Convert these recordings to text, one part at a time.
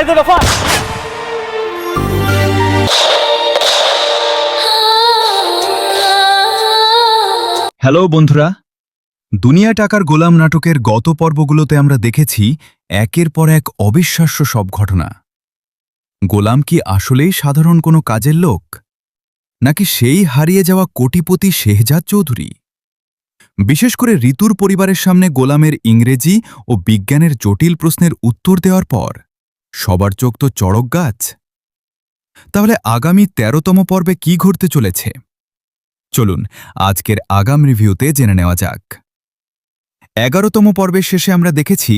ده دفعت hello বন্ধুরা, দুনিয়া টাকার গোলাম নাটকের গত পর্বগুলোতে আমরা দেখেছি একের পর এক অবিশ্বাস্য সব ঘটনা। গোলাম কি আসলেই সাধারণ কোনো কাজের লোক, নাকি সেই হারিয়ে যাওয়া কোটিপতি শেহজাদ চৌধুরী? বিশেষ করে ঋতুর পরিবারের সামনে গোলামের ইংরেজি ও বিজ্ঞানের জটিল প্রশ্নের উত্তর দেওয়ার পর সবার চোখ তো চড়ক গাছ। তাহলে আগামী ১৩তম পর্বে কি ঘটতে চলেছে? চলুন আজকের আগাম রিভিউতে জেনে নেওয়া যাক। ১১তম পর্বের শেষে আমরা দেখেছি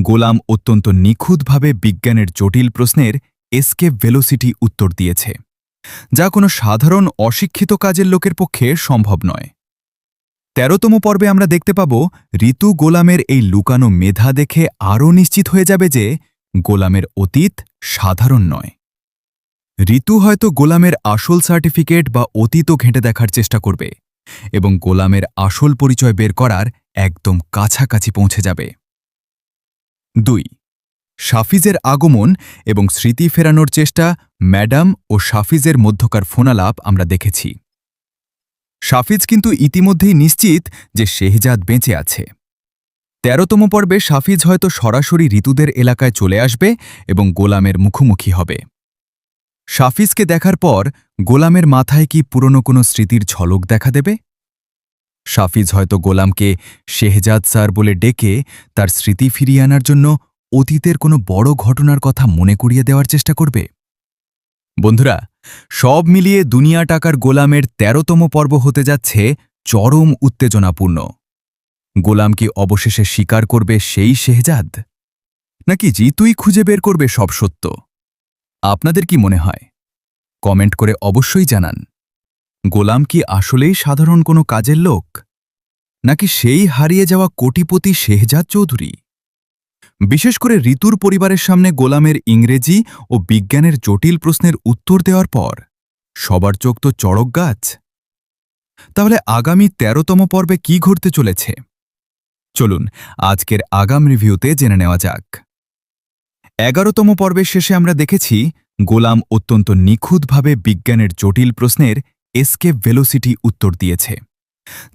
গোলাম অত্যন্ত নিখুঁতভাবে বিজ্ঞানের জটিল প্রশ্নের এসকেপ ভেলোসিটি উত্তর দিয়েছে, যা কোনো সাধারণ অশিক্ষিত কাজের লোকের পক্ষে সম্ভব নয়। ১৩তম পর্বে আমরা দেখতে পাব ঋতু গোলামের এই লুকানো মেধা দেখে আরও নিশ্চিত হয়ে যাবে যে গোলামের অতীত সাধারণ নয়। ঋতু হয়তো গোলামের আসল সার্টিফিকেট বা অতীতও ঘেঁটে দেখার চেষ্টা করবে এবং গোলামের আসল পরিচয় বের করার একদম কাছাকাছি পৌঁছে যাবে। ২. শাফিজের আগমন এবং স্মৃতি ফেরানোর চেষ্টা। ম্যাডাম ও শাফিজের মধ্যকার ফোনালাপ আমরা দেখেছি। শাফিজ কিন্তু ইতিমধ্যেই নিশ্চিত যে শেহজাদ বেঁচে আছে। ১৩তম পর্বে শাফিজ হয়তো সরাসরি ঋতুদের এলাকায় চলে আসবে এবং গোলামের মুখোমুখি হবে। শাফিজকে দেখার পর গোলামের মাথায় কি পুরনো কোনো স্মৃতির ঝলক দেখা দেবে? শাফিজ হয়তো গোলামকে শেহজাদ স্যার বলে ডেকে তার স্মৃতি ফিরিয়ে আনার জন্য অতীতের কোনো বড় ঘটনার কথা মনে করিয়ে দেওয়ার চেষ্টা করবে। বন্ধুরা, সব মিলিয়ে দুনিয়া টাকার গোলামের ১৩তম পর্ব হতে যাচ্ছে চরম উত্তেজনাপূর্ণ। গোলাম কি অবশেষে স্বীকার করবে সেই শেহজাদ, নাকি জিতুই খুঁজে বের করবে সব সত্য? আপনাদের কি মনে হয়? কমেন্ট করে অবশ্যই জানান। গোলাম কি আসলেই সাধারণ কোনো কাজের লোক, নাকি সেই হারিয়ে যাওয়া কোটিপতি শেহজাদ চৌধুরী? বিশেষ করে ঋতুর পরিবারের সামনে গোলামের ইংরেজি ও বিজ্ঞানের জটিল প্রশ্নের উত্তর দেওয়ার পর সবার চোখ তো চড়ক গাছ। তাহলে আগামী ১৩তম পর্বে কি ঘটতে চলেছে? চলুন আজকের আগাম রিভিউতে জেনে নেওয়া যাক। ১১তম পর্বের শেষে আমরা দেখেছি গোলাম অত্যন্ত নিখুঁতভাবে বিজ্ঞানের জটিল প্রশ্নের এসকেপ ভেলোসিটি উত্তর দিয়েছে,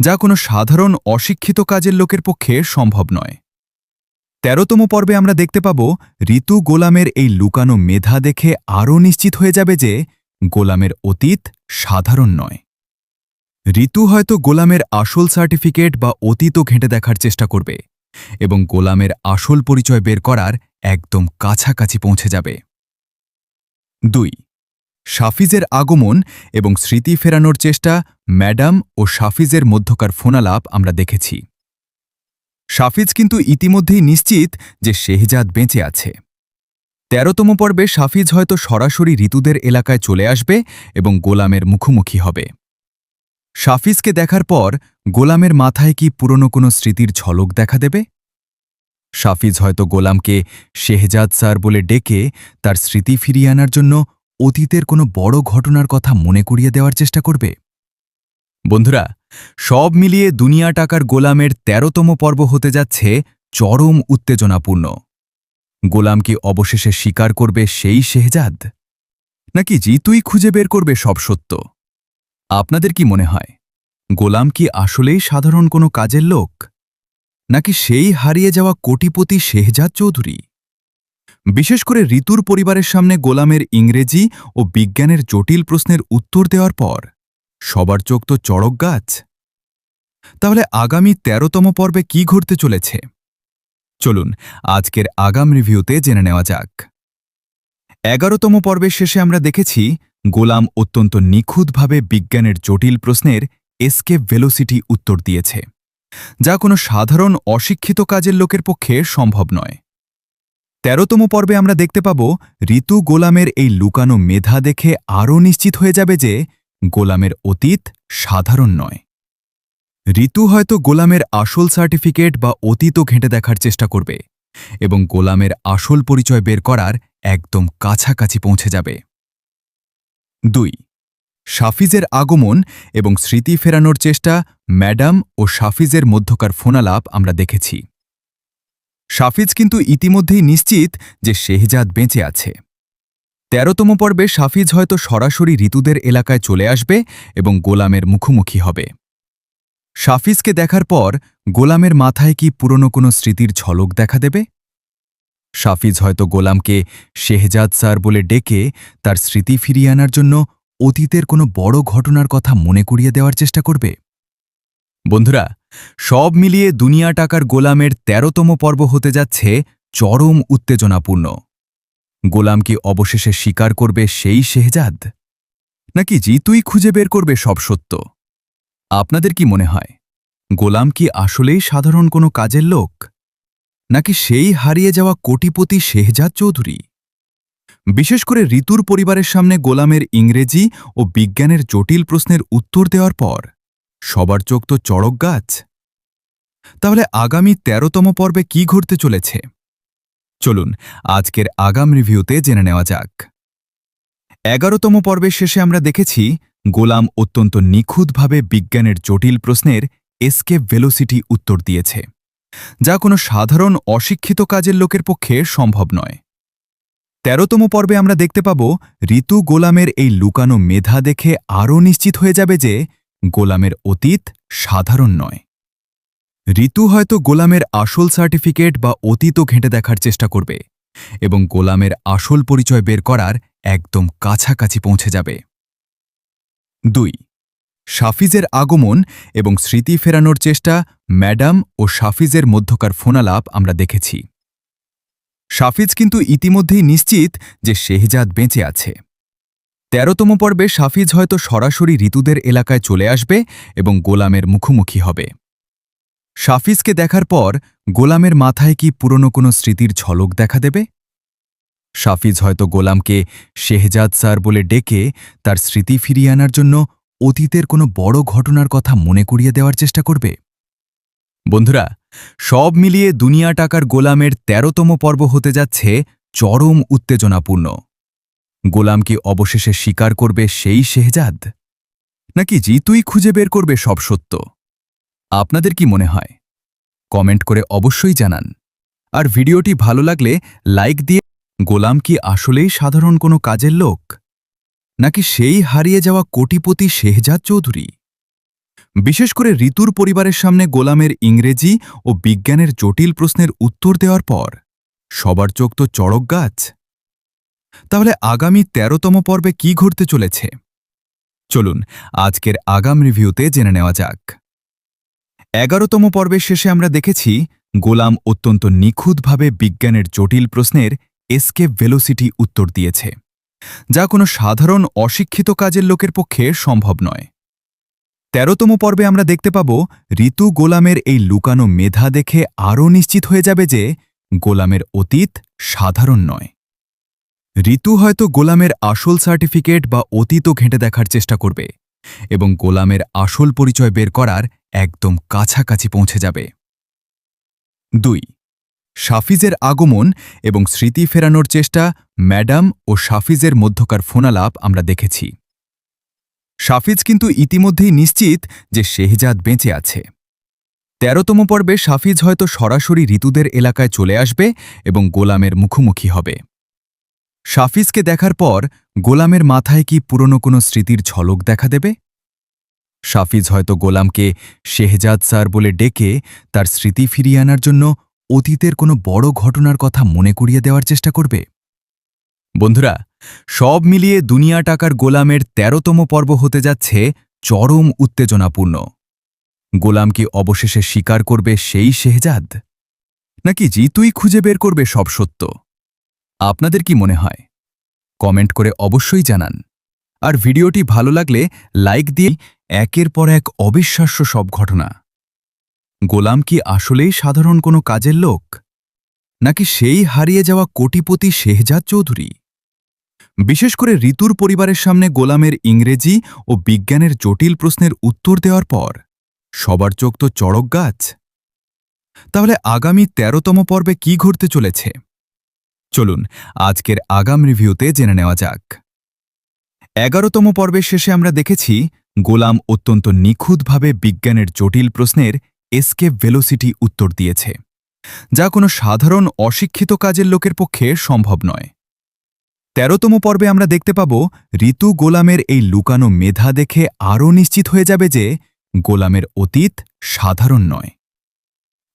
যা কোনো সাধারণ অশিক্ষিত কাজের লোকের পক্ষে সম্ভব নয়। ১৩তম পর্বে আমরা দেখতে পাব ঋতু গোলামের এই লুকানো মেধা দেখে আরও নিশ্চিত হয়ে যাবে যে গোলামের অতীত সাধারণ নয়। ঋতু হয়তো গোলামের আসল সার্টিফিকেট বা অতীতও ঘেঁটে দেখার চেষ্টা করবে এবং গোলামের আসল পরিচয় বের করার একদম কাছাকাছি পৌঁছে যাবে। ২. শাফিজের আগমন এবং স্মৃতি ফেরানোর চেষ্টা। ম্যাডাম ও শাফিজের মধ্যকার ফোনালাপ আমরা দেখেছি। শাফিজ কিন্তু ইতিমধ্যেই নিশ্চিত যে শেহজাদ বেঁচে আছে। ১৩তম পর্বে শাফিজ হয়তো সরাসরি ঋতুদের এলাকায় চলে আসবে এবং গোলামের মুখোমুখি হবে। শাফিজকে দেখার পর গোলামের মাথায় কি পুরনো কোনো স্মৃতির ঝলক দেখা দেবে? শাফিজ হয়তো গোলামকে শেহজাদ স্যার বলে ডেকে তার স্মৃতি ফিরিয়ে আনার জন্য অতীতের কোনো বড় ঘটনার কথা মনে করিয়ে দেওয়ার চেষ্টা করবে। বন্ধুরা, সব মিলিয়ে দুনিয়া টাকার গোলামের ১৩তম পর্ব হতে যাচ্ছে চরম উত্তেজনাপূর্ণ। গোলাম কি অবশেষে স্বীকার করবে সেই শেহজাদ, নাকি জিতুই খুঁজে বের করবে সব সত্য? আপনাদের কি মনে হয়? গোলাম কি আসলেই সাধারণ কোনো কাজের লোক, নাকি সেই হারিয়ে যাওয়া কোটিপতি শেহজাদ চৌধুরী? বিশেষ করে ঋতুর পরিবারের সামনে গোলামের ইংরেজি ও বিজ্ঞানের জটিল প্রশ্নের উত্তর দেওয়ার পর সবার চোখ তো চড়ক গাছ। তাহলে আগামী ১৩তম পর্বে কি ঘটতে চলেছে? চলুন আজকের আগাম রিভিউতে জেনে নেওয়া যাক। ১১তম পর্বের শেষে আমরা দেখেছি গোলাম অত্যন্ত নিখুঁতভাবে বিজ্ঞানের জটিল প্রশ্নের এসকেপ ভেলোসিটি উত্তর দিয়েছে, যা কোনো সাধারণ অশিক্ষিত কাজের লোকের পক্ষে সম্ভব নয়। ১৩তম পর্বে আমরা দেখতে পাব ঋতু গোলামের এই লুকানো মেধা দেখে আরও নিশ্চিত হয়ে যাবে যে গোলামের অতীত সাধারণ নয়। ঋতু হয়তো গোলামের আসল সার্টিফিকেট বা অতীতও ঘেঁটে দেখার চেষ্টা করবে এবং গোলামের আসল পরিচয় বের করার একদম কাছাকাছি পৌঁছে যাবে। ২. শাফিজের আগমন এবং স্মৃতি ফেরানোর চেষ্টা। ম্যাডাম ও শাফিজের মধ্যকার ফোনালাপ আমরা দেখেছি। শাফিজ কিন্তু ইতিমধ্যেই নিশ্চিত যে শেহজাদ বেঁচে আছে। ১৩তম পর্বে সাফিজ হয়তো সরাসরি ঋতুদের এলাকায় চলে আসবে এবং গোলামের মুখোমুখি হবে। সাফিজকে দেখার পর গোলামের মাথায় কি পুরনো কোনো স্মৃতির ঝলক দেখা দেবে? সাফিজ হয়তো গোলামকে শেহজাদ স্যার বলে ডেকে তার স্মৃতি ফিরিয়ে আনার জন্য অতীতের কোনো বড় ঘটনার কথা মনে করিয়ে দেওয়ার চেষ্টা করবে। বন্ধুরা, সব মিলিয়ে দুনিয়া টাকার গোলামের ১৩তম পর্ব হতে যাচ্ছে চরম উত্তেজনাপূর্ণ। গোলাম কি অবশেষে স্বীকার করবে সেই শেহজাদ, নাকি জিতুই খুঁজে বের করবে সব সত্য? আপনাদের কি মনে হয়, গোলাম কি আসলেই সাধারণ কোনো কাজের লোক, নাকি সেই হারিয়ে যাওয়া কোটিপতি শেহজাদ চৌধুরী? বিশেষ করে ঋতুর পরিবারের সামনে গোলামের ইংরেজি ও বিজ্ঞানের জটিল প্রশ্নের উত্তর দেওয়ার পর সবার চোখ তো চড়ক গাছ। তাহলে আগামী ১৩তম পর্বে কি ঘটতে চলেছে? চলুন আজকের আগাম রিভিউতে জেনে নেওয়া যাক। ১১তম পর্বের শেষে আমরা দেখেছি গোলাম অত্যন্ত নিখুঁতভাবে বিজ্ঞানের জটিল প্রশ্নের এসকেপ ভেলোসিটি উত্তর দিয়েছে, যা কোনো সাধারণ অশিক্ষিত কাজের লোকের পক্ষে সম্ভব নয়। ১৩তম পর্বে আমরা দেখতে পাব ঋতু গোলামের এই লুকানো মেধা দেখে আরও নিশ্চিত হয়ে যাবে যে গোলামের অতীত সাধারণ নয়। ঋতু হয়তো গোলামের আসল সার্টিফিকেট বা অতীতও ঘেঁটে দেখার চেষ্টা করবে এবং গোলামের আসল পরিচয় বের করার একদম কাছাকাছি পৌঁছে যাবে। ২. সাফিজের আগমন এবং স্মৃতি ফেরানোর চেষ্টা। ম্যাডাম ও সাফিজের মধ্যকার ফোনালাপ আমরা দেখেছি। সাফিজ কিন্তু ইতিমধ্যেই নিশ্চিত যে শেহজাদ বেঁচে আছে। ১৩তম পর্বে সাফিজ হয়তো সরাসরি ঋতুদের এলাকায় চলে আসবে এবং গোলামের মুখোমুখি হবে। সাফিজকে দেখার পর গোলামের মাথায় কি পুরনো কোনো স্মৃতির ঝলক দেখা দেবে? সাফিজ হয়তো গোলামকে শেহজাদ স্যার বলে ডেকে তার স্মৃতি ফিরিয়ে আনার জন্য অতীতের কোনো বড় ঘটনার কথা মনে করিয়ে দেওয়ার চেষ্টা করবে। বন্ধুরা, সব মিলিয়ে দুনিয়া টাকার গোলামের ১৩তম পর্ব হতে যাচ্ছে চরম উত্তেজনাপূর্ণ। গোলাম কি অবশেষে স্বীকার করবে সেই শেহজাদ, নাকি জিতুই খুঁজে বের করবে সব সত্য? আপনাদের কি মনে হয়? কমেন্ট করে অবশ্যই জানান। আর ভিডিওটি ভালো লাগলে লাইক দিয়ে। গোলাম কি আসলেই সাধারণ কোনো কাজের লোক, নাকি সেই হারিয়ে যাওয়া কোটিপতি শেহজাদ চৌধুরী? বিশেষ করে ঋতুর পরিবারের সামনে গোলামের ইংরেজি ও বিজ্ঞানের জটিল প্রশ্নের উত্তর দেওয়ার পর সবার চোখ তো চড়ক গাছ। তাহলে আগামী ১৩তম পর্বে কি ঘটতে চলেছে? চলুন আজকের আগাম রিভিউতে জেনে নেওয়া যাক। ১১তম পর্বের শেষে আমরা দেখেছি গোলাম অত্যন্ত নিখুঁতভাবে বিজ্ঞানের জটিল প্রশ্নের এসকেপ ভেলোসিটি উত্তর দিয়েছে, যা কোনো সাধারণ অশিক্ষিত কাজের লোকের পক্ষে সম্ভব নয়। ১৩তম পর্বে আমরা দেখতে পাব ঋতু গোলামের এই লুকানো মেধা দেখে আরও নিশ্চিত হয়ে যাবে যে গোলামের অতীত সাধারণ নয়। ঋতু হয়তো গোলামের আসল সার্টিফিকেট বা অতীতও ঘেঁটে দেখার চেষ্টা করবে এবং গোলামের আসল পরিচয় বের করার একদম কাছাকাছি পৌঁছে যাবে। ২. সাফিজের আগমন এবং স্মৃতি ফেরানোর চেষ্টা। ম্যাডাম ও সাফিজের মধ্যকার ফোনালাপ আমরা দেখেছি। সাফিজ কিন্তু ইতিমধ্যেই নিশ্চিত যে শেহজাদ বেঁচে আছে। ১৩তম পর্বে সাফিজ হয়তো সরাসরি ঋতুদের এলাকায় চলে আসবে এবং গোলামের মুখোমুখি হবে। সাফিজকে দেখার পর গোলামের মাথায় কি পুরনো কোনো স্মৃতির ঝলক দেখা দেবে? সাফিজ হয়তো গোলামকে শেহজাদ স্যার বলে ডেকে তার স্মৃতি ফিরিয়ে আনার জন্য অতীতের কোনো বড় ঘটনার কথা মনে করিয়ে দেওয়ার চেষ্টা করবে। বন্ধুরা, সব মিলিয়ে দুনিয়া টাকার গোলামের ১৩তম পর্ব হতে যাচ্ছে চরম উত্তেজনাপূর্ণ। গোলাম কি অবশেষে স্বীকার করবে সেই শেহজাদ, নাকি জিতুই খুঁজে বের করবে সব সত্য? আপনাদের কি মনে হয়? কমেন্ট করে অবশ্যই জানান। আর ভিডিওটি ভালো লাগলে লাইক দিয়ে। একের পর এক অবিশ্বাস্য সব ঘটনা। গোলাম কি আসলেই সাধারণ কোনো কাজের লোক, নাকি সেই হারিয়ে যাওয়া কোটিপতি শেহজাদ চৌধুরী? বিশেষ করে ঋতুর পরিবারের সামনে গোলামের ইংরেজি ও বিজ্ঞানের জটিল প্রশ্নের উত্তর দেওয়ার পর সবার চোখ তো চড়ক গাছ। তাহলে আগামী ১৩তম পর্বে কি ঘটতে চলেছে? চলুন আজকের আগাম রিভিউতে জেনে নেওয়া যাক। ১১তম পর্বের শেষে আমরা দেখেছি গোলাম অত্যন্ত নিখুঁতভাবে বিজ্ঞানের জটিল প্রশ্নের এসকেপ ভেলোসিটি উত্তর দিয়েছে, যা কোনো সাধারণ অশিক্ষিত কাজের লোকের পক্ষে সম্ভব নয়। ১৩তম পর্বে আমরা দেখতে পাব ঋতু গোলামের এই লুকানো মেধা দেখে আরও নিশ্চিত হয়ে যাবে যে গোলামের অতীত সাধারণ নয়।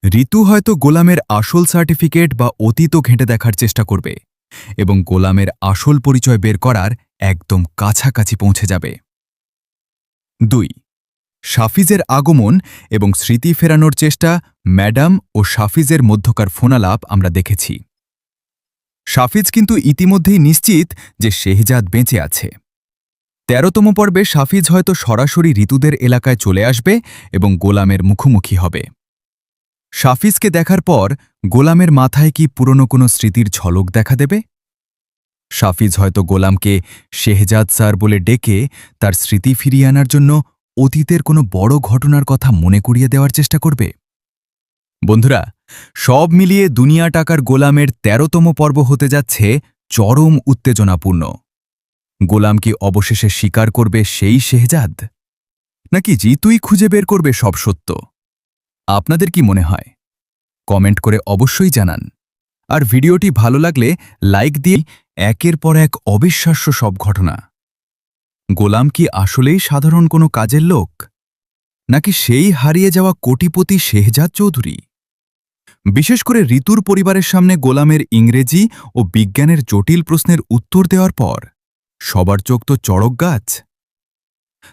ঋতু হয়তো গোলামের আসল সার্টিফিকেট বা অতীতও ঘেঁটে দেখার চেষ্টা করবে এবং গোলামের আসল পরিচয় বের করার একদম কাছাকাছি পৌঁছে যাবে। ২. সাফিজের আগমন এবং স্মৃতি ফেরানোর চেষ্টা। ম্যাডাম ও সাফিজের মধ্যকার ফোনালাপ আমরা দেখেছি। সাফিজ কিন্তু ইতিমধ্যেই নিশ্চিত যে শেহজাদ বেঁচে আছে। ১৩তম পর্বে সাফিজ হয়তো সরাসরি ঋতুদের এলাকায় চলে আসবে এবং গোলামের মুখোমুখি হবে। সাফিজকে দেখার পর গোলামের মাথায় কি পুরনো কোনো স্মৃতির ঝলক দেখা দেবে? সাফিজ হয়তো গোলামকে শেহজাদ স্যার বলে ডেকে তার স্মৃতি ফিরিয়ে আনার জন্য অতীতের কোনো বড় ঘটনার কথা মনে করিয়ে দেওয়ার চেষ্টা করবে। বন্ধুরা, সব মিলিয়ে দুনিয়া টাকার গোলামের ১৩তম পর্ব হতে যাচ্ছে চরম উত্তেজনাপূর্ণ। গোলাম কি অবশেষে স্বীকার করবে সেই শেহজাদ, নাকি জিতুই খুঁজে বের করবে সব সত্য? আপনাদের কি মনে হয়? কমেন্ট করে অবশ্যই জানান। আর ভিডিওটি ভালো লাগলে লাইক দিয়ে একের পর এক অবিশ্বাস্য সব ঘটনা। গোলাম কি আসলেই সাধারণ কোনো কাজের লোক, নাকি সেই হারিয়ে যাওয়া কোটিপতি শেহজাদ চৌধুরী? বিশেষ করে ঋতুর পরিবারের সামনে গোলামের ইংরেজি ও বিজ্ঞানের জটিল প্রশ্নের উত্তর দেওয়ার পর সবার চোখ তো চড়ক গাছ।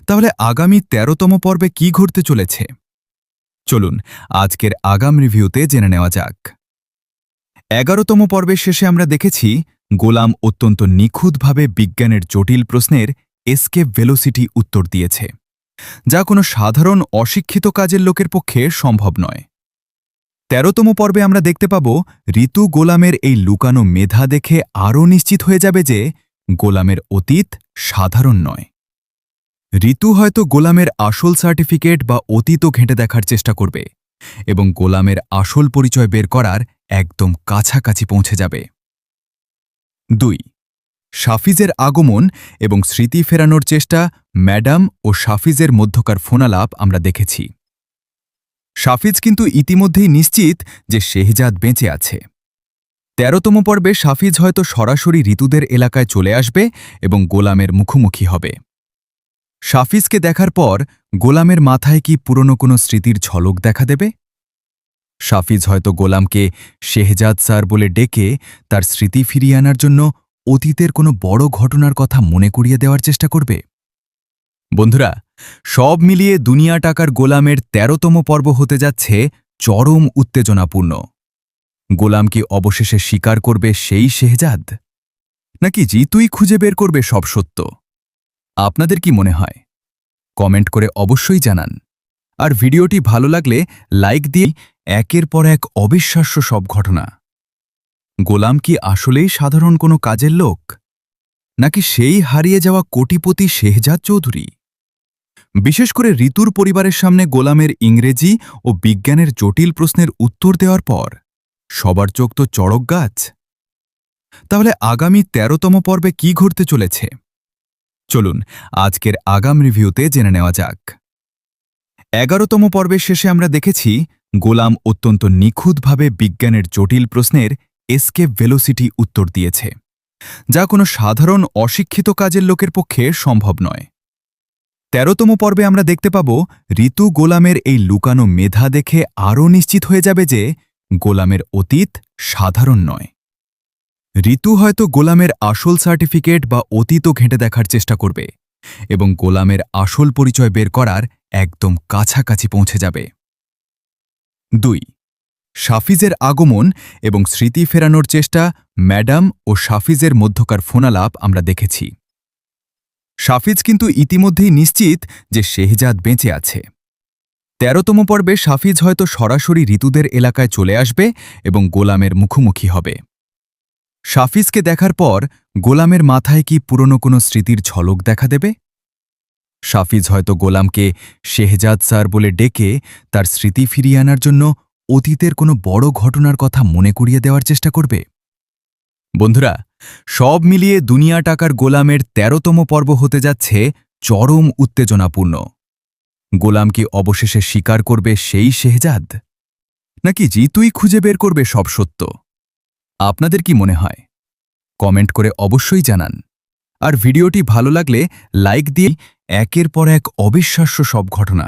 তাহলে আগামী ১৩তম পর্বে কি ঘটতে চলেছে? চলুন আজকের আগাম রিভিউতে জেনে নেওয়া যাক। ১১তম পর্বের শেষে আমরা দেখেছি গোলাম অত্যন্ত নিখুঁতভাবে বিজ্ঞানের জটিল প্রশ্নের এসকেপ ভেলোসিটি উত্তর দিয়েছে, যা কোনো সাধারণ অশিক্ষিত কাজের লোকের পক্ষে সম্ভব নয়। ১৩তম পর্বে আমরা দেখতে পাব ঋতু গোলামের এই লুকানো মেধা দেখে আরও নিশ্চিত হয়ে যাবে যে গোলামের অতীত সাধারণ নয়। ঋতু হয়তো গোলামের আসল সার্টিফিকেট বা অতীতও ঘেঁটে দেখার চেষ্টা করবে এবং গোলামের আসল পরিচয় বের করার একদম কাছাকাছি পৌঁছে যাবে। ২. সাফিজের আগমন এবং স্মৃতি ফেরানোর চেষ্টা। ম্যাডাম ও সাফিজের মধ্যকার ফোনালাপ আমরা দেখেছি। সাফিজ কিন্তু ইতিমধ্যেই নিশ্চিত যে শেহজাদ বেঁচে আছে। ১৩তম পর্বে সাফিজ হয়তো সরাসরি ঋতুদের এলাকায় চলে আসবে এবং গোলামের মুখোমুখি হবে। সাফিজকে দেখার পর গোলামের মাথায় কি পুরনো কোনো স্মৃতির ঝলক দেখা দেবে? সাফিজ হয়তো গোলামকে শেহজাদ স্যার বলে ডেকে তার স্মৃতি ফিরিয়ে আনার জন্য অতীতের কোনো বড় ঘটনার কথা মনে করিয়ে দেওয়ার চেষ্টা করবে। বন্ধুরা, সব মিলিয়ে দুনিয়া টাকার গোলামের ১৩তম পর্ব হতে যাচ্ছে চরম উত্তেজনাপূর্ণ। গোলাম কি অবশেষে স্বীকার করবে সেই শেহজাদ, নাকি জিতুই খুঁজে বের করবে সব সত্য? আপনাদের কি মনে হয়? কমেন্ট করে অবশ্যই জানান। আর ভিডিওটি ভালো লাগলে লাইক দিয়ে একের পর এক অবিশ্বাস্য সব ঘটনা। গোলাম কি আসলেই সাধারণ কোনো কাজের লোক, নাকি সেই হারিয়ে যাওয়া কোটিপতি শেহজাদ চৌধুরী? বিশেষ করে ঋতুর পরিবারের সামনে গোলামের ইংরেজি ও বিজ্ঞানের জটিল প্রশ্নের উত্তর দেওয়ার পর সবার চোখ তো চড়ক গাছ। তাহলে আগামী ১৩তম পর্বে কি ঘটতে চলেছে? চলুন আজকের আগাম রিভিউতে জেনে নেওয়া যাক। ১১তম পর্বের শেষে আমরা দেখেছি গোলাম অত্যন্ত নিখুঁতভাবে বিজ্ঞানের জটিল প্রশ্নের এসকেপ ভেলোসিটি উত্তর দিয়েছে, যা কোনো সাধারণ অশিক্ষিত কাজের লোকের পক্ষে সম্ভব নয়। ১৩তম পর্বে আমরা দেখতে পাব ঋতু গোলামের এই লুকানো মেধা দেখে আরও নিশ্চিত হয়ে যাবে যে গোলামের অতীত সাধারণ নয়। ঋতু হয়তো গোলামের আসল সার্টিফিকেট বা অতীতও ঘেঁটে দেখার চেষ্টা করবে এবং গোলামের আসল পরিচয় বের করার একদম কাছাকাছি পৌঁছে যাবে। ২. সাফিজের আগমন এবং স্মৃতি ফেরানোর চেষ্টা। ম্যাডাম ও সাফিজের মধ্যকার ফোনালাপ আমরা দেখেছি। সাফিজ কিন্তু ইতিমধ্যেই নিশ্চিত যে শেহজাদ বেঁচে আছে। ১৩তম পর্বে সাফিজ হয়তো সরাসরি ঋতুদের এলাকায় চলে আসবে এবং গোলামের মুখোমুখি হবে। সাফিজকে দেখার পর গোলামের মাথায় কি পুরনো কোনো স্মৃতির ঝলক দেখা দেবে? সাফিজ হয়তো গোলামকে শেহজাদ স্যার বলে ডেকে তার স্মৃতি ফিরিয়ে আনার জন্য অতীতের কোনো বড় ঘটনার কথা মনে করিয়ে দেওয়ার চেষ্টা করবে। বন্ধুরা, সব মিলিয়ে দুনিয়া টাকার গোলামের ১৩তম পর্ব হতে যাচ্ছে চরম উত্তেজনাপূর্ণ। গোলাম কি অবশেষে স্বীকার করবে সেই শেহজাদ, নাকি জিতুই খুঁজে বের করবে সব সত্য? আপনাদের কি মনে হয়? কমেন্ট করে অবশ্যই জানান। আর ভিডিওটি ভালো লাগলে লাইক দিয়ে একের পর এক অবিশ্বাস্য সব ঘটনা।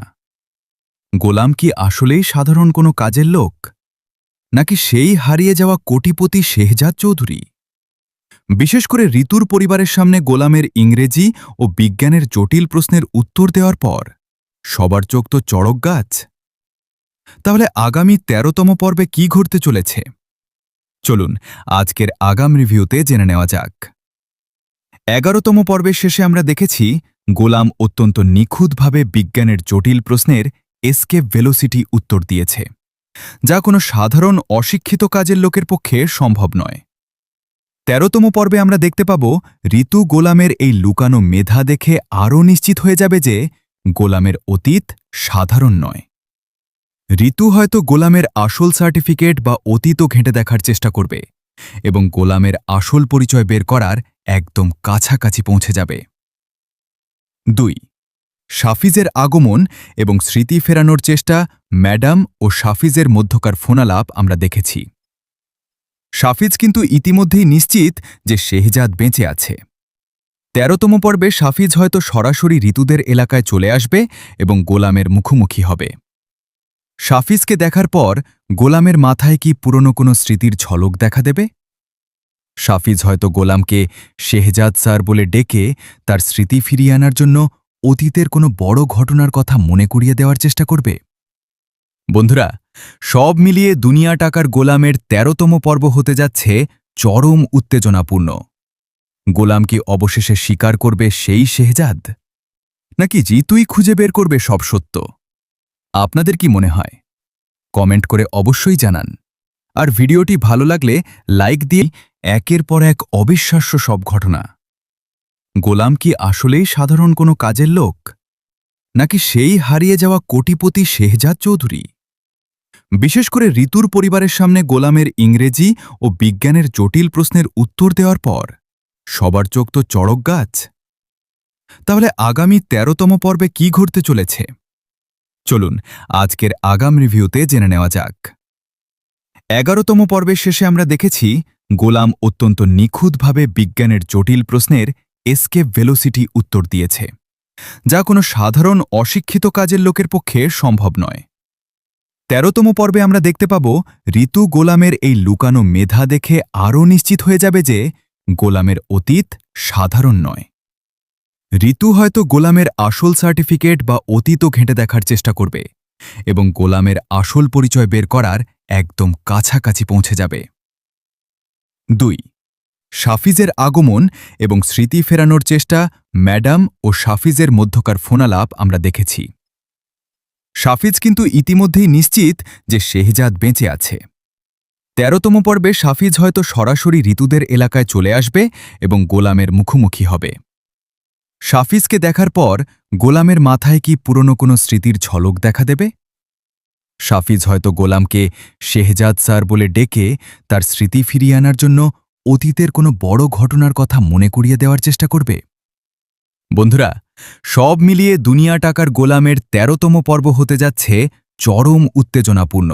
গোলাম কি আসলেই সাধারণ কোনো কাজের লোক, নাকি সেই হারিয়ে যাওয়া কোটিপতি শেহজাদ চৌধুরী? বিশেষ করে ঋতুর পরিবারের সামনে গোলামের ইংরেজি ও বিজ্ঞানের জটিল প্রশ্নের উত্তর দেওয়ার পর সবার চোখ তো চড়ক গাছ। তাহলে আগামী ১৩তম পর্বে কি ঘটতে চলেছে? চলুন আজকের আগাম রিভিউতে জেনে নেওয়া যাক। ১১তম পর্বের শেষে আমরা দেখেছি গোলাম অত্যন্ত নিখুঁতভাবে বিজ্ঞানের জটিল প্রশ্নের এসকেপ ভেলোসিটি উত্তর দিয়েছে, যা কোনো সাধারণ অশিক্ষিত কাজের লোকের পক্ষে সম্ভব নয়। ১৩তম পর্বে আমরা দেখতে পাব ঋতু গোলামের এই লুকানো মেধা দেখে আরও নিশ্চিত হয়ে যাবে যে গোলামের অতীত সাধারণ নয়। ঋতু হয়তো গোলামের আসল সার্টিফিকেট বা অতীতও ঘেঁটে দেখার চেষ্টা করবে এবং গোলামের আসল পরিচয় বের করার একদম কাছাকাছি পৌঁছে যাবে। ২. শাফিজের আগমন এবং স্মৃতি ফেরানোর চেষ্টা। ম্যাডাম ও শাফিজের মধ্যকার ফোনালাপ আমরা দেখেছি। শাফিজ কিন্তু ইতিমধ্যেই নিশ্চিত যে শেহজাদ বেঁচে আছে। ১৩তম পর্বে শাফিজ হয়তো সরাসরি ঋতুদের এলাকায় চলে আসবে এবং গোলামের মুখোমুখি হবে। শাফিজকে দেখার পর গোলামের মাথায় কি পুরনো কোনো স্মৃতির ঝলক দেখা দেবে? শাফিজ হয়তো গোলামকে শেহজাদ স্যার বলে ডেকে তার স্মৃতি ফিরিয়ে আনার জন্য অতীতের কোনো বড় ঘটনার কথা মনে করিয়ে দেওয়ার চেষ্টা করবে। বন্ধুরা, সব মিলিয়ে দুনিয়া টাকার গোলামের ১৩তম পর্ব হতে যাচ্ছে চরম উত্তেজনাপূর্ণ। গোলাম কি অবশেষে স্বীকার করবে সেই শেহজাদ, নাকি জিতুই খুঁজে বের করবে সব সত্য? আপনাদের কি মনে হয়? কমেন্ট করে অবশ্যই জানান। আর ভিডিওটি ভালো লাগলে লাইক দিয়ে একের পর এক অবিশ্বাস্য সব ঘটনা। গোলাম কি আসলেই সাধারণ কোনো কাজের লোক, নাকি সেই হারিয়ে যাওয়া কোটিপতি শেহজাদ চৌধুরী? বিশেষ করে ঋতুর পরিবারের সামনে গোলামের ইংরেজি ও বিজ্ঞানের জটিল প্রশ্নের উত্তর দেওয়ার পর সবার চোখ তো চড়ক গাছ। তাহলে আগামী ১৩তম পর্বে কি ঘটতে চলেছে? চলুন আজকের আগাম রিভিউতে জেনে নেওয়া যাক। ১১তম পর্বের শেষে আমরা দেখেছি গোলাম অত্যন্ত নিখুঁতভাবে বিজ্ঞানের জটিল প্রশ্নের এসকেপ ভেলোসিটি উত্তর দিয়েছে, যা কোনো সাধারণ অশিক্ষিত কাজের লোকের পক্ষে সম্ভব নয়। ১৩তম পর্বে আমরা দেখতে পাব ঋতু গোলামের এই লুকানো মেধা দেখে আরও নিশ্চিত হয়ে যাবে যে গোলামের অতীত সাধারণ নয়। ঋতু হয়তো গোলামের আসল সার্টিফিকেট বা অতীতও ঘেঁটে দেখার চেষ্টা করবে এবং গোলামের আসল পরিচয় বের করার একদম কাছাকাছি পৌঁছে যাবে। ২. শাফিজের আগমন এবং স্মৃতি ফেরানোর চেষ্টা। ম্যাডাম ও শাফিজের মধ্যকার ফোনালাপ আমরা দেখেছি। শাফিজ কিন্তু ইতিমধ্যেই নিশ্চিত যে শেহজাদ বেঁচে আছে। ১৩তম পর্বে শাফিজ হয়তো সরাসরি ঋতুদের এলাকায় চলে আসবে এবং গোলামের মুখোমুখি হবে। শাফিজকে দেখার পর গোলামের মাথায় কি পুরনো কোনো স্মৃতির ঝলক দেখা দেবে? শাফিজ হয়তো গোলামকে শেহজাদ স্যার বলে ডেকে তার স্মৃতি ফিরিয়ে আনার জন্য অতীতের কোনো বড় ঘটনার কথা মনে করিয়ে দেওয়ার চেষ্টা করবে। বন্ধুরা, সব মিলিয়ে দুনিয়া টাকার গোলামের ১৩তম পর্ব হতে যাচ্ছে চরম উত্তেজনাপূর্ণ।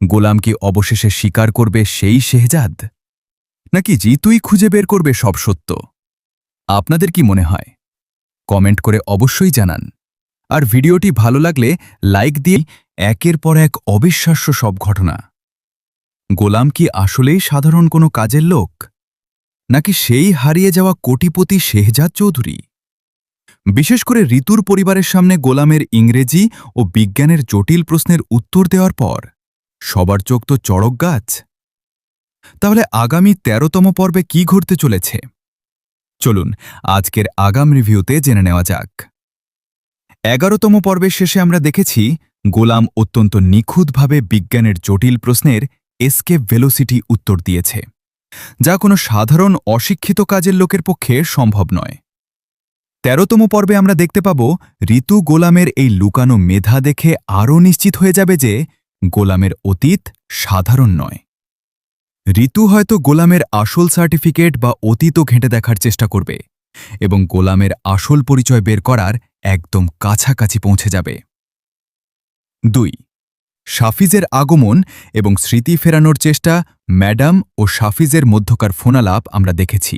গোলাম কি অবশেষে স্বীকার করবে সেই শেহজাদ, নাকি জিতুই খুঁজে বের করবে সব সত্য? আপনাদের কি মনে হয়? কমেন্ট করে অবশ্যই জানান। আর ভিডিওটি ভালো লাগলে লাইক দিয়ে একের পর এক অবিশ্বাস্য সব ঘটনা। গোলাম কি আসলেই সাধারণ কোনো কাজের লোক, নাকি সেই হারিয়ে যাওয়া কোটিপতি শেহজাদ চৌধুরী? বিশেষ করে ঋতুর পরিবারের সামনে গোলামের ইংরেজি ও বিজ্ঞানের জটিল প্রশ্নের উত্তর দেওয়ার পর সবার চোখ তো চড়ক গাছ। তাহলে আগামী ১৩তম পর্বে কি ঘটতে চলেছে? চলুন আজকের আগাম রিভিউতে জেনে নেওয়া যাক। ১১তম পর্বের শেষে আমরা দেখেছি গোলাম অত্যন্ত নিখুঁতভাবে বিজ্ঞানের জটিল প্রশ্নের এসকেপ ভেলোসিটি উত্তর দিয়েছে, যা কোনো সাধারণ অশিক্ষিত কাজের লোকের পক্ষে সম্ভব নয়। ১৩তম পর্বে আমরা দেখতে পাব ঋতু গোলামের এই লুকানো মেধা দেখে আরও নিশ্চিত হয়ে যাবে যে গোলামের অতীত সাধারণ নয়। ঋতু হয়তো গোলামের আসল সার্টিফিকেট বা অতীতও ঘেঁটে দেখার চেষ্টা করবে এবং গোলামের আসল পরিচয় বের করার একদম কাছাকাছি পৌঁছে যাবে। ২. সাফিজের আগমন এবং স্মৃতি ফেরানোর চেষ্টা ম্যাডাম ও সাফিজের মধ্যকার ফোনালাপ আমরা দেখেছি।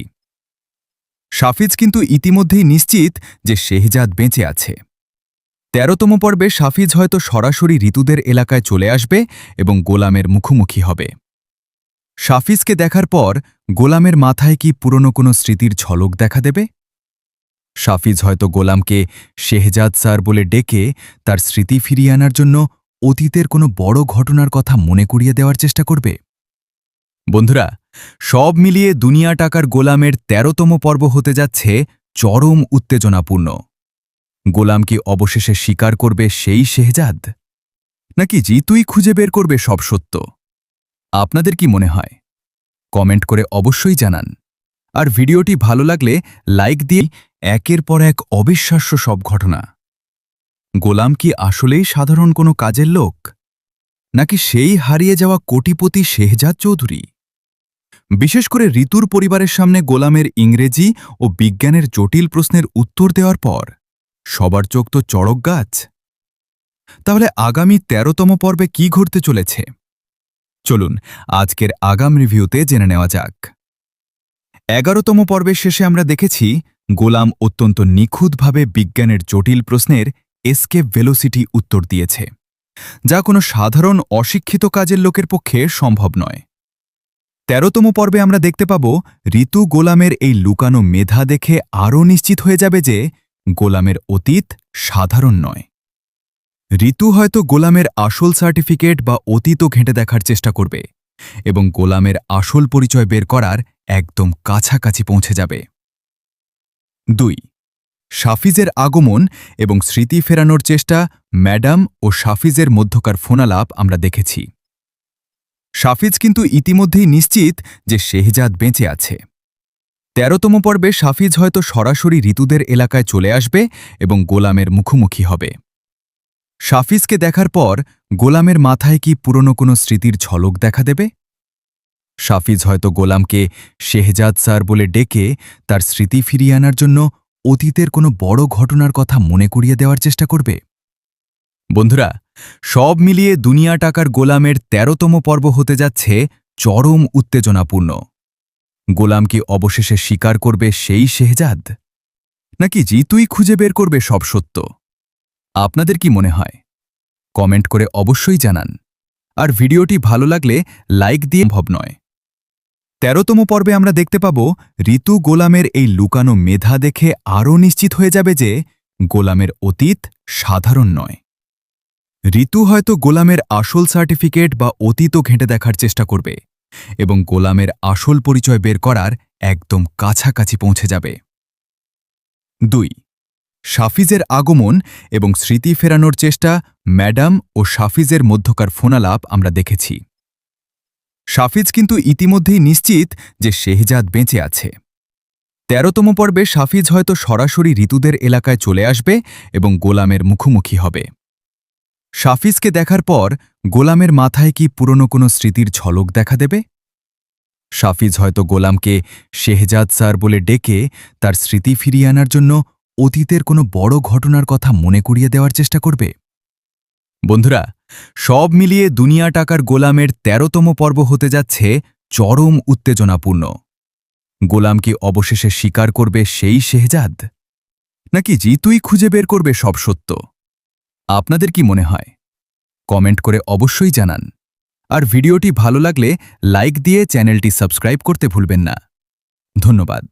সাফিজ কিন্তু ইতিমধ্যেই নিশ্চিত যে শেহজাদ বেঁচে আছে। ১৩তম পর্বে সাফিজ হয়তো সরাসরি ঋতুদের এলাকায় চলে আসবে এবং গোলামের মুখোমুখি হবে। সাফিজকে দেখার পর গোলামের মাথায় কি পুরনো কোনো স্মৃতির ঝলক দেখা দেবে? সাফিজ হয়তো গোলামকে শেহজাদ স্যার বলে ডেকে তার স্মৃতি ফিরিয়ে আনার জন্য অতীতের কোনো বড় ঘটনার কথা মনে করিয়ে দেওয়ার চেষ্টা করবে। বন্ধুরা, সব মিলিয়ে দুনিয়া টাকার গোলামের ১৩তম পর্ব হতে যাচ্ছে চরম উত্তেজনাপূর্ণ। গোলাম কি অবশেষে স্বীকার করবে সেই শেহজাদ, নাকি জিতুই খুঁজে বের করবে সব সত্য? আপনাদের কি মনে হয়? কমেন্ট করে অবশ্যই জানান। আর ভিডিওটি ভালো লাগলে লাইক দিয়ে একের পর এক অবিশ্বাস্য সব ঘটনা। গোলাম কি আসলেই সাধারণ কোনো কাজের লোক, নাকি সেই হারিয়ে যাওয়া কোটিপতি শেহজাদ চৌধুরী? বিশেষ করে ঋতুর পরিবারের সামনে গোলামের ইংরেজি ও বিজ্ঞানের জটিল প্রশ্নের উত্তর দেওয়ার পর সবার চোখ তো চড়ক গাছ। তাহলে আগামী ১৩তম পর্বে কি ঘটতে চলেছে? চলুন আজকের আগাম রিভিউতে জেনে নেওয়া যাক। ১১তম পর্বের শেষে আমরা দেখেছি গোলাম অত্যন্ত নিখুঁতভাবে বিজ্ঞানের জটিল প্রশ্নের এসকেপ ভেলোসিটি উত্তর দিয়েছে, যা কোনো সাধারণ অশিক্ষিত কাজের লোকের পক্ষে সম্ভব নয়। ১৩তম পর্বে আমরা দেখতে পাব ঋতু গোলামের এই লুকানো মেধা দেখে আরও নিশ্চিত হয়ে যাবে যে গোলামের অতীত সাধারণ নয়। ঋতু হয়তো গোলামের আসল সার্টিফিকেট বা অতীতও ঘেঁটে দেখার চেষ্টা করবে এবং গোলামের আসল পরিচয় বের করার একদম কাছাকাছি পৌঁছে যাবে। ২. সাফিজের আগমন এবং স্মৃতি ফেরানোর চেষ্টা ম্যাডাম ও সাফিজের মধ্যকার ফোনালাপ আমরা দেখেছি। সাফিজ কিন্তু ইতিমধ্যেই নিশ্চিত যে শেহজাদ বেঁচে আছে। ১৩তম পর্বে সাফিজ হয়তো সরাসরি ঋতুদের এলাকায় চলে আসবে এবং গোলামের মুখোমুখি হবে। সাফিজকে দেখার পর গোলামের মাথায় কি পুরনো কোনো স্মৃতির ঝলক দেখা দেবে? সাফিজ হয়তো গোলামকে শেহজাদ স্যার বলে ডেকে তার স্মৃতি ফিরিয়ে আনার জন্য অতীতের কোনো বড় ঘটনার কথা মনে করিয়ে দেওয়ার চেষ্টা করবে। বন্ধুরা, সব মিলিয়ে দুনিয়া টাকার গোলামের ১৩তম পর্ব হতে যাচ্ছে চরম উত্তেজনাপূর্ণ। গোলাম কি অবশেষে স্বীকার করবে সেই শেহজাদ, নাকি জিতুই খুঁজে বের করবে সব সত্য? আপনাদের কি মনে হয়? কমেন্ট করে অবশ্যই জানান। আর ভিডিওটি ভালো লাগলে লাইক দিয়ে সম্ভব নয়। ১৩তম পর্বে আমরা দেখতে পাব ঋতু গোলামের এই লুকানো মেধা দেখে আরও নিশ্চিত হয়ে যাবে যে গোলামের অতীত সাধারণ নয়। ঋতু হয়তো গোলামের আসল সার্টিফিকেট বা অতীতও ঘেঁটে দেখার চেষ্টা করবে এবং গোলামের আসল পরিচয় বের করার একদম কাছাকাছি পৌঁছে যাবে। ২. সাফিজের আগমন এবং স্মৃতি ফেরানোর চেষ্টা ম্যাডাম ও সাফিজের মধ্যকার ফোনালাপ আমরা দেখেছি। সাফিজ কিন্তু ইতিমধ্যেই নিশ্চিত যে শেহজাদ বেঁচে আছে। ১৩তম পর্বে সাফিজ হয়তো সরাসরি ঋতুদের এলাকায় চলে আসবে এবং গোলামের মুখোমুখি হবে। সাফিজকে দেখার পর গোলামের মাথায় কি পুরনো কোনো স্মৃতির ঝলক দেখা দেবে? সাফিজ হয়তো গোলামকে শেহজাদ স্যার বলে ডেকে তার স্মৃতি ফিরিয়ে আনার জন্য অতীতের কোনো বড় ঘটনার কথা মনে করিয়ে দেওয়ার চেষ্টা করবে। বন্ধুরা, সব মিলিয়ে দুনিয়া টাকার গোলামের ১৩তম পর্ব হতে যাচ্ছে চরম উত্তেজনাপূর্ণ। গোলাম কি অবশেষে স্বীকার করবে সেই শেহজাদ, নাকি জিতুই খুঁজে বের করবে সব সত্য? আপনাদের কি মনে হয়? কমেন্ট করে অবশ্যই জানান। আর ভিডিওটি ভালো লাগলে লাইক দিয়ে চ্যানেলটি সাবস্ক্রাইব করতে ভুলবেন না। ধন্যবাদ।